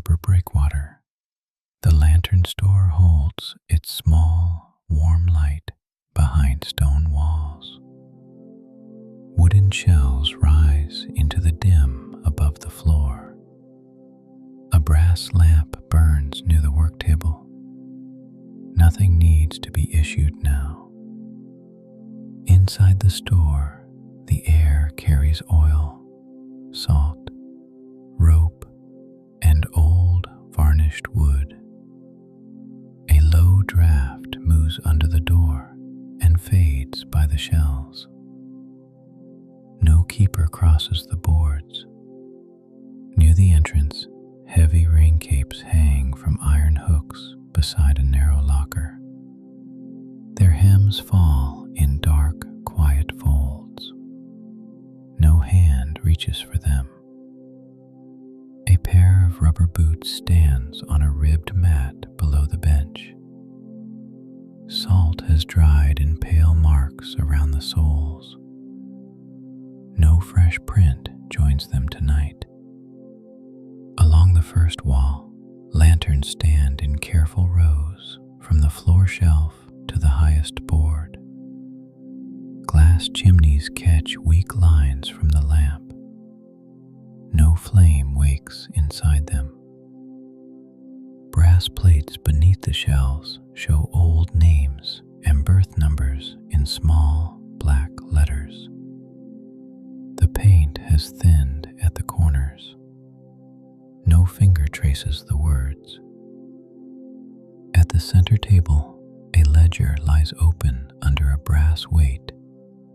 over Breakwater. The lantern store holds its small, warm light behind stone walls. Wooden shelves rise into the dim above the floor. A brass lamp burns near the work table. Nothing needs to be issued now. Inside the store, the air carries oil, salt, rope, and old varnished wood. A low draft moves under the door and fades by the shelves. No keeper crosses the boards. Near the entrance, heavy rain capes hang from iron hooks beside a narrow locker. Their hems fall in dark, quiet folds. No hand reaches for them. A pair of rubber boots stands on a ribbed mat below the bench. Salt has dried in pale marks around the soles. No fresh print joins them tonight. Along the first wall, lanterns stand in careful rows from the floor shelf to the highest board. Glass chimneys catch weak lines from the lamp. No flame wakes inside them. Brass plates beneath the shelves show old names and birth numbers in small black letters. The paint has thinned at the corners. No finger traces the words. At the center table, a ledger lies open under a brass weight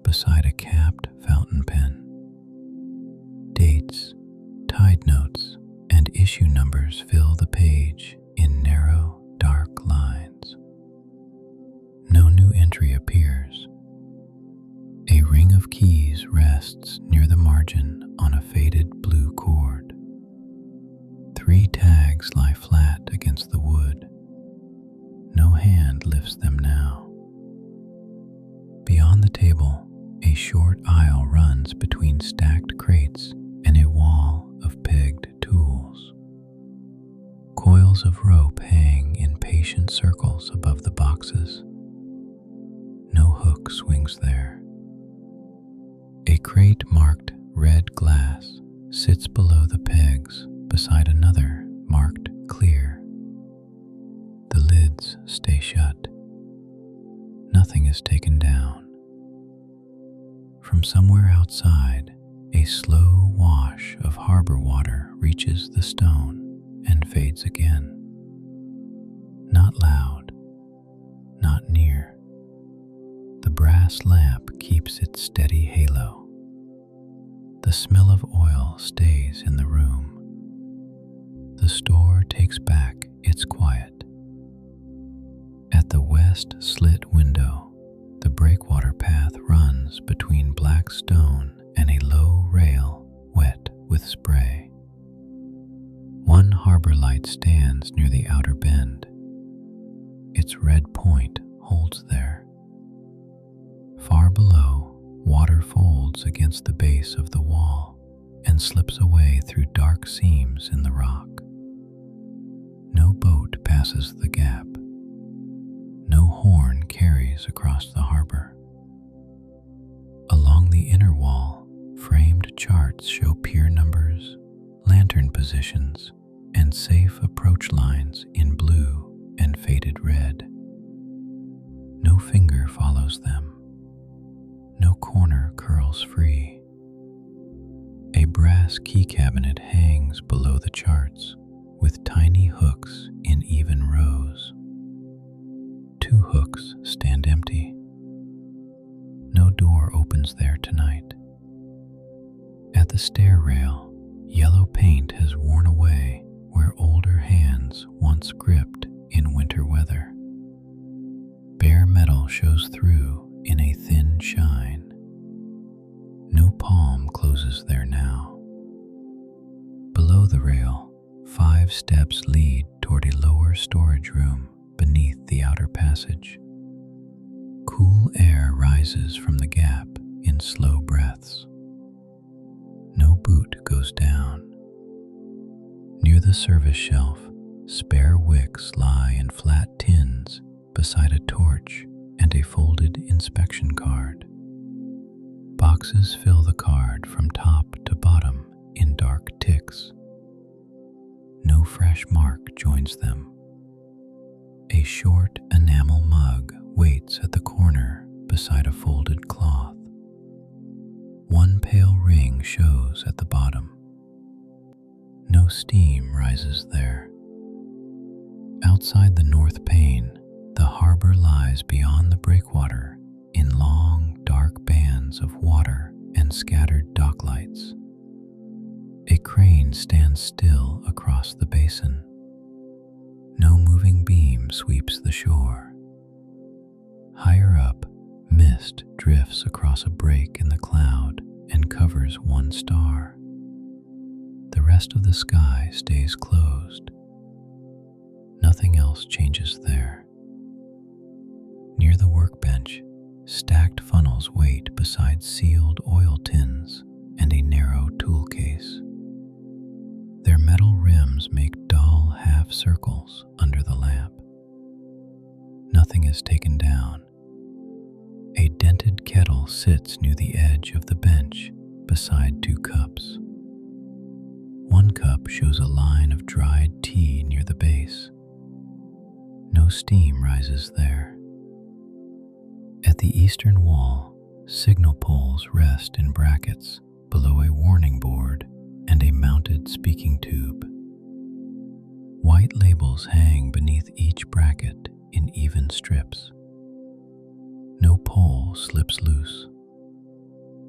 beside a capped fountain pen. Dates, tide notes, and issue numbers fill the page in narrow, dark lines. No new entry appears. A ring of keys rests near the margin on a faded blue cord. 3 tags lie flat against the wood. No hand lifts them now. Beyond the table, a short aisle runs between stacked crates and a wall of pegged tools. Coils of rope hang in patient circles above the boxes. No hook swings there. A crate marked red glass sits below the pegs beside another marked clear. The lids stay shut. Nothing is taken down. From somewhere outside, a slow wash of harbor water reaches the stone and fades again. Not loud, not near. The brass lamp keeps its steady halo. The smell of oil stays in the room. The store takes back its quiet. At the west slit window, the breakwater path runs between black stone and a low rail wet with spray. One harbor light stands near the outer bend. Its red point holds there. Far below, water folds against the base of the wall and slips away through dark seams in the rock. No boat passes the gap. No horn carries across the harbor. Along the inner wall, framed charts show pier numbers, lantern positions, and safe approach lines in blue and faded red. No finger follows them. No corner curls free. A brass key cabinet hangs below the charts with tiny hooks in even rows. 2 hooks stand empty. No door opens there tonight. At the stair rail, yellow paint has worn away where older hands once gripped in winter weather. Bare metal shows through in a thin shine. No palm closes there now. Below the rail, 5 steps lead toward a lower storage room beneath the outer passage. Cool air rises from the gap in slow breaths. No boot goes down. Near the service shelf, spare wicks lie in flat tins beside a torch and a folded inspection card. Boxes fill the card from top to bottom in dark ticks. No fresh mark joins them. A short enamel mug waits at the corner beside a folded cloth. One pale ring shows at the bottom. No steam rises there. Outside the north pane, the harbor lies beyond the breakwater in long, dark bands of water and scattered dock lights. A crane stands still across the basin. No moving beam sweeps the shore. Higher up, mist drifts across a break in the cloud and covers one star. The rest of the sky stays closed. Nothing else changes there. Near the workbench, stacked funnels wait beside sealed oil tins and a narrow tool case. Their metal rims make dull half circles under the lamp. Nothing is taken down. A dented kettle sits near the edge of the bench beside two cups. One cup shows a line of dried tea near the base. No steam rises there. At the eastern wall, signal poles rest in brackets below a warning board and a mounted speaking tube. White labels hang beneath each bracket in even strips. No pole slips loose.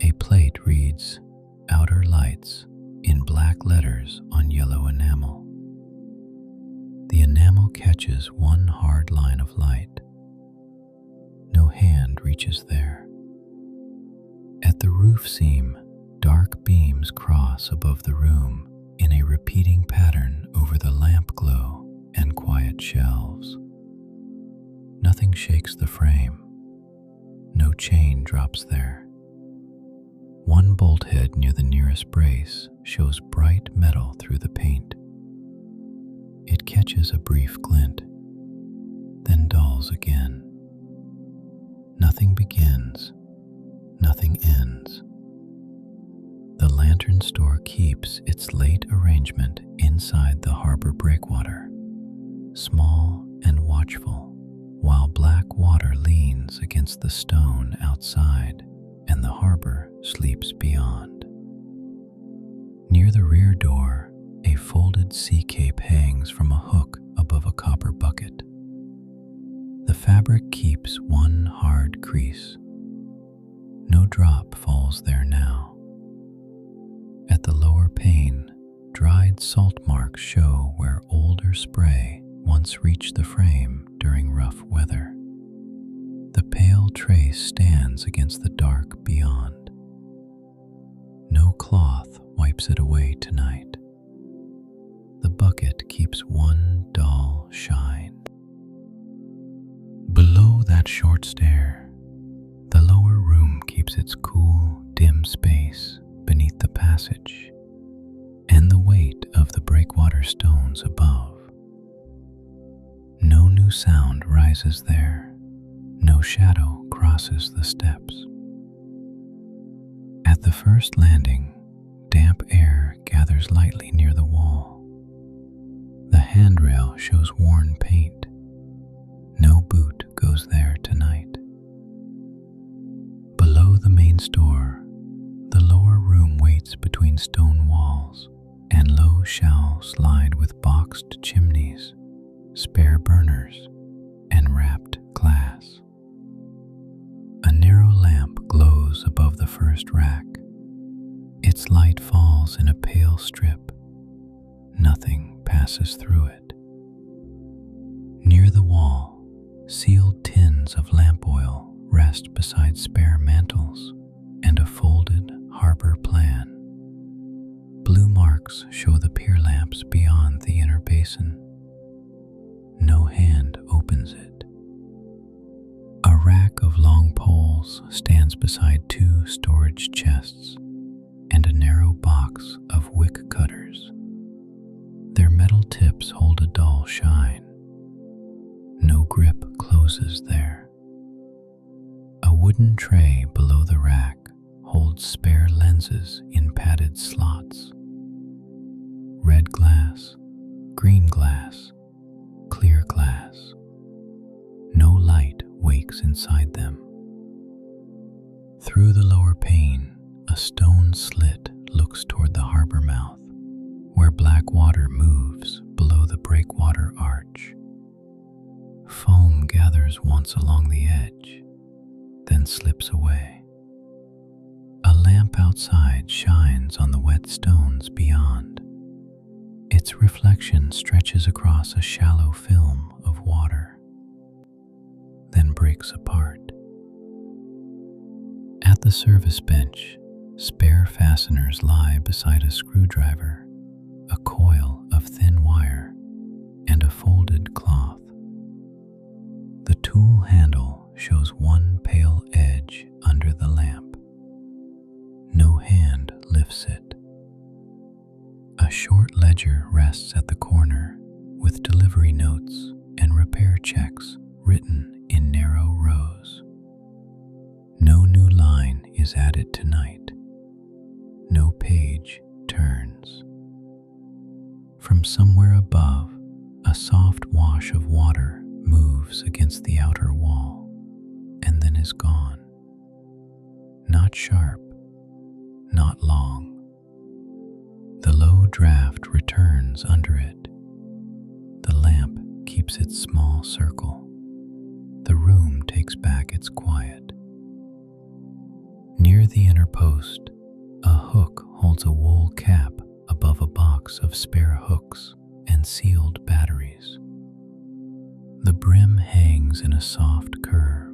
A plate reads, "Outer Lights," in black letters on yellow enamel. The enamel catches one hard line of light. No hand reaches there. At the roof seam, dark beams cross above the room in a repeating pattern over the lamp glow and quiet shelves. Nothing shakes the frame. No chain drops there. One bolt head near the nearest brace shows bright metal through the paint. It catches a brief glint, then dulls again. Nothing begins, nothing ends. The lantern store keeps its late arrangement inside the harbor breakwater, small and watchful, while black water leans against the stone outside and the harbor sleeps beyond. Near the rear door, a folded sea cape hangs from a hook above a copper bucket. The fabric keeps one hard crease. No drop falls there now. At the lower pane, dried salt marks show where older spray once reached the frame during rough weather. The pale trace stands against the dark beyond. No cloth wipes it away tonight. The bucket keeps one dull shine. Below that short stair, the lower room keeps its cool, dim space beneath the passage and the weight of the breakwater stones above. No new sound rises there. No shadow crosses the steps. At the first landing, damp air gathers lightly near the wall. The handrail shows worn paint. No boot goes there tonight. Below the main store, the lower room waits between stone walls and low shelves lined with boxed chimneys, spare burners, and wrapped glass. A narrow lamp glows above the first rack. Its light falls in a pale strip. Nothing passes through it. Near the wall, sealed tins of lamp oil rest beside spare mantles and a folded harbor plan. Blue marks show the pier lamps beyond the inner basin. No hand opens it. A rack of long poles stands beside two storage chests and a narrow box of wick cutters. Their metal closes there. A wooden tray below the rack holds spare lenses in padded slots. Red glass, green glass, clear glass. No light wakes inside them. Through the lower pane, a stone slit looks toward the harbor mouth, where black water moves below the breakwater arch. Foam gathers once along the edge, then slips away. A lamp outside shines on the wet stones beyond. Its reflection stretches across a shallow film of water, then breaks apart. At the service bench, spare fasteners lie beside a screwdriver, a coil of thin wire, and a folded cloth. The tool handle shows one pale edge under the lamp. No hand lifts it. A short ledger rests at the corner with delivery notes and repair checks written in narrow rows. No new line is added tonight. No page turns. From somewhere above, a soft wash of water moves against the outer wall and then is gone. Not sharp, not long. The low draft returns under it. The lamp keeps its small circle. The room takes back its quiet. Near the inner post, a hook holds a wool cap above a box of spare hooks and sealed batteries. The brim hangs in a soft curve.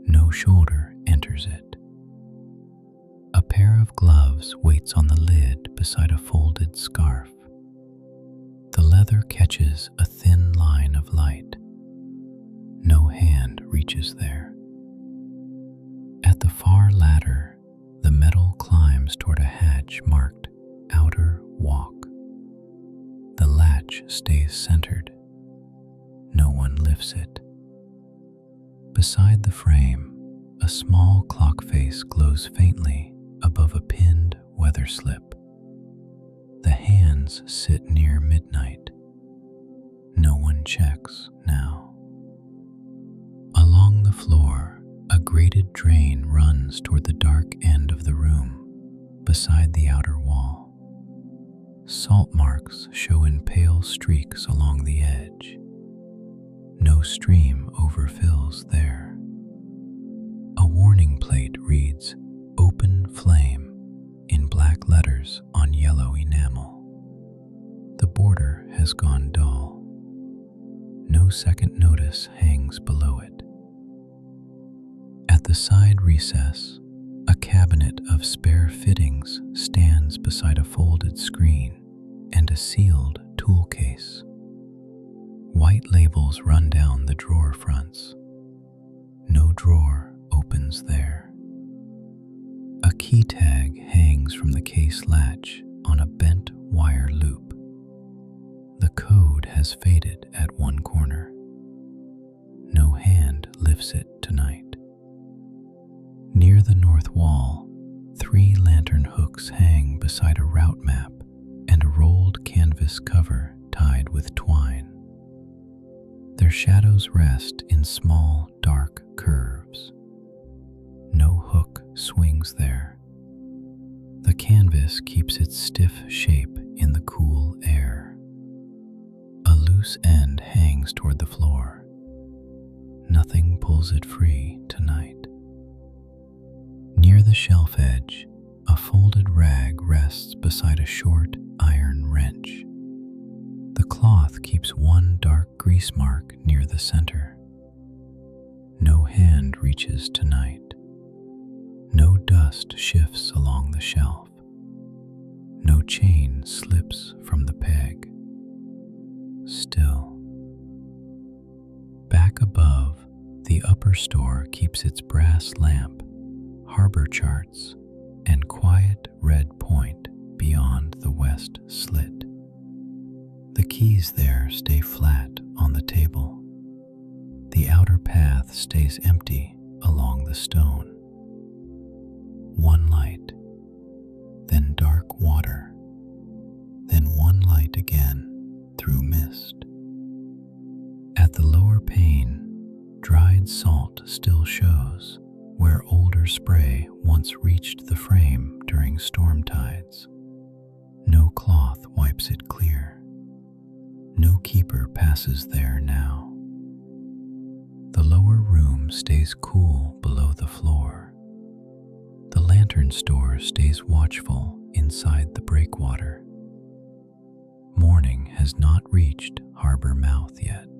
No shoulder enters it. A pair of gloves waits on the lid beside a folded scarf. The leather catches a thin line of light. No hand reaches there. At the far ladder, the metal climbs toward a hatch marked Outer Walk. The latch stays centered. No one lifts it. Beside the frame, a small clock face glows faintly above a pinned weather slip. The hands sit near midnight. No one checks now. Along the floor, a grated drain runs toward the dark end of the room, beside the outer wall. Salt marks show in pale streaks along the edge. No stream overfills there. A warning plate reads, "Open Flame," in black letters on yellow enamel. The border has gone dull. No second notice hangs below it. At the side recess, a cabinet of spare fittings stands beside a folded screen and a sealed tool case. White labels run down the drawer fronts. No drawer opens there. A key tag hangs from the case latch on a bent wire loop. The code has faded at one corner. No hand lifts it tonight. Near the north wall, 3 lantern hooks hang beside a route map and a rolled canvas cover tied with twine. Their shadows rest in small, dark curves. No hook swings there. The canvas keeps its stiff shape in the cool air. A loose end hangs toward the floor. Nothing pulls it free tonight. Near the shelf edge, a folded rag rests beside a short iron wrench. The cloth keeps one dark grease mark near the center. No hand reaches tonight. No dust shifts along the shelf. No chain slips from the peg. Still. Back above, the upper store keeps its brass lamp, harbor charts, and quiet red point beyond the west slit. The keys there stay flat on the table. The outer path stays empty along the stone. One light, then dark water, then one light again through mist. At the lower pane, dried salt still shows where older spray once reached the frame during storm tides. No cloth wipes it clear. No keeper passes there now. The lower room stays cool below the floor. The lantern store stays watchful inside the breakwater. Morning has not reached harbor mouth yet.